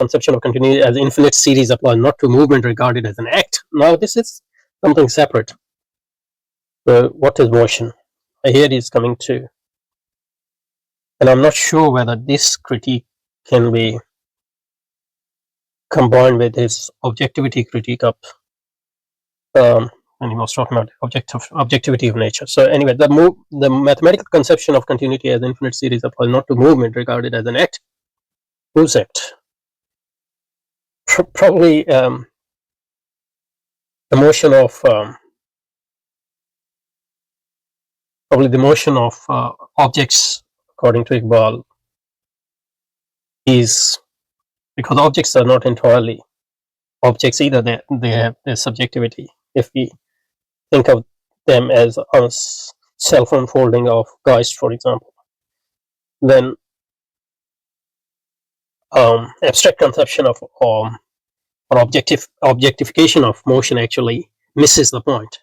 conception of continuity as infinite series applies not to movement regarded as an act. Now this is something separate. So what is motion? Here is coming to, and I'm not sure whether this critique can be combined with his objectivity critique of when he was talking about objectivity of nature. So anyway, the mathematical conception of continuity as infinite series applies not to movement regarded as an act. Whose act? Probably the motion of objects, according to Iqbal, is because objects are not entirely objects either. They have their subjectivity. If we think of them as a self-unfolding of Geist, for example, then abstract conception of or objectification of motion actually misses the point.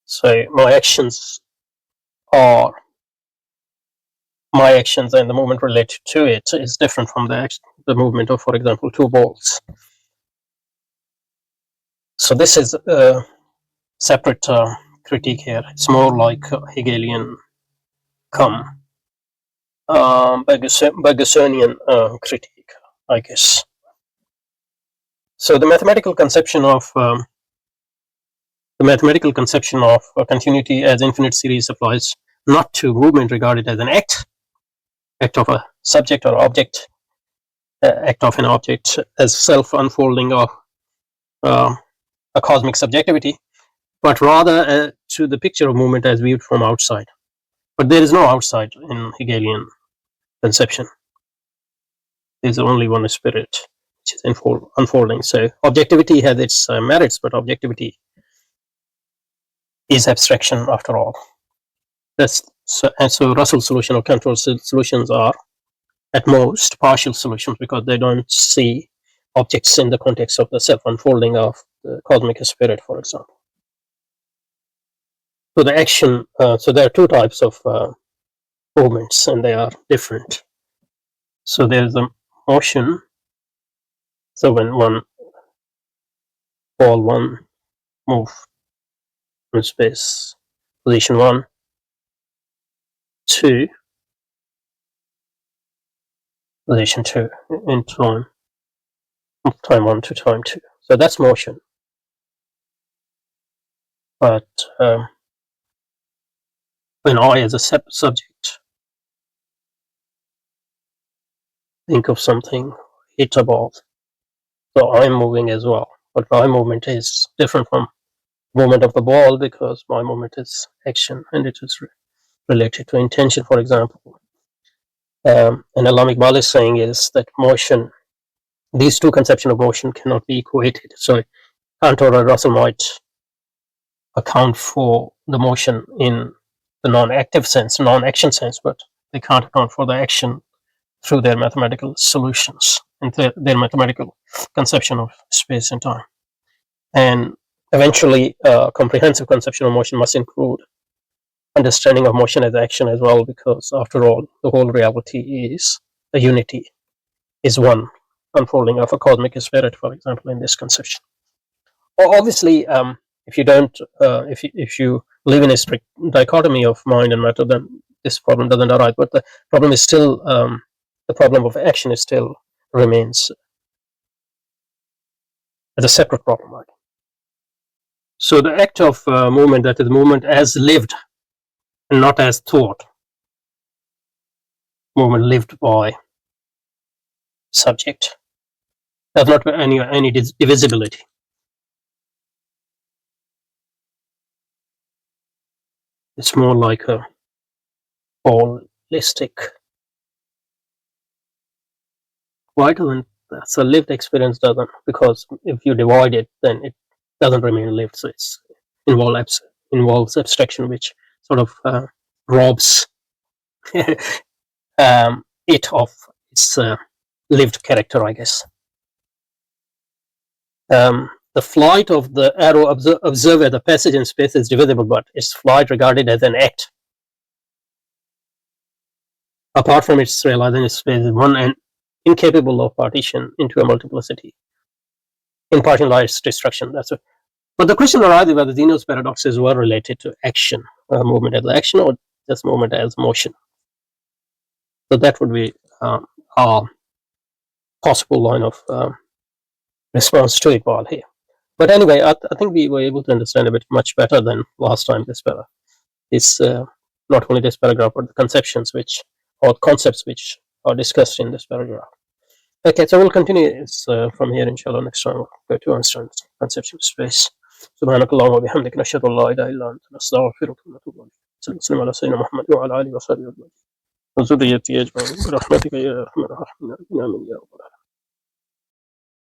So my actions and the movement related to it is different from the movement of, for example, two balls. So this is a separate critique here. It's more like Hegelian Bergsonian critique, I guess. So the mathematical conception of continuity as infinite series applies not to movement regarded as an act of a subject or object, act of an object as self-unfolding of a cosmic subjectivity, but rather to the picture of movement as viewed from outside. But there is no outside in Hegelian conception. There is only one spirit which is unfolding. So objectivity has its merits, but objectivity is abstraction after all. So Russell's solution or control solutions are at most partial solutions because they don't see objects in the context of the self-unfolding of the cosmic spirit, for example. So the action, so there are two types of movements and they are different. So there is a motion. So when one move in space, position 1, 2, position 2 in time 1 to time 2. So that's motion. But when I as a subject think of something, hit a ball, so I'm moving as well, but my movement is different from movement of the ball because my movement is action and it is related to intention, for example. And Allama Iqbal is saying is that motion, these two conceptions of motion cannot be equated. So Cantor or Russell might account for the motion in the non-active sense, non-action sense, but they can't account for the action through their mathematical solutions and their mathematical conception of space and time. And eventually, a comprehensive conception of motion must include understanding of motion as action as well, because after all, the whole reality is a unity, is one unfolding of a cosmic spirit, for example, in this conception. Obviously, if you don't, if you live in a strict dichotomy of mind and matter, then this problem doesn't arise. But the problem is still, the problem of action is still remains as a separate problem. Right? So the act of movement, that is movement as lived and not as thought, movement lived by subject, does not have any divisibility. It's more like a holistic. Why doesn't that? So lived experience doesn't, because if you divide it, then it doesn't remain lived. So it's involves abstraction, which sort of robs it of its lived character, I guess. The flight of the arrow observer, the passage in space is divisible, but its flight regarded as an act. Apart from its realizing in space, one incapable of partition into a multiplicity. In part in life's destruction. That's it. But the question arises whether Zeno's paradoxes were related to action, movement as action, or just movement as motion. So that would be a possible line of response to Iqbal here. But anyway, I think we were able to understand a bit much better than last time this not only this paragraph, but the conceptions or concepts which are discussed in this paragraph. Okay, so we'll continue from here, inshallah. Next time we'll go to understand conceptual space. سبحانك اللهم وبحمدك نشهد ان لا اله الا انت نستغفرك ونتوب اليك. صلى الله على سيدنا محمد وعلى اله وصحبه اجمعين وذريته اجمعين برحمتك يا ارحم الراحمين. امين يا رب العالمين.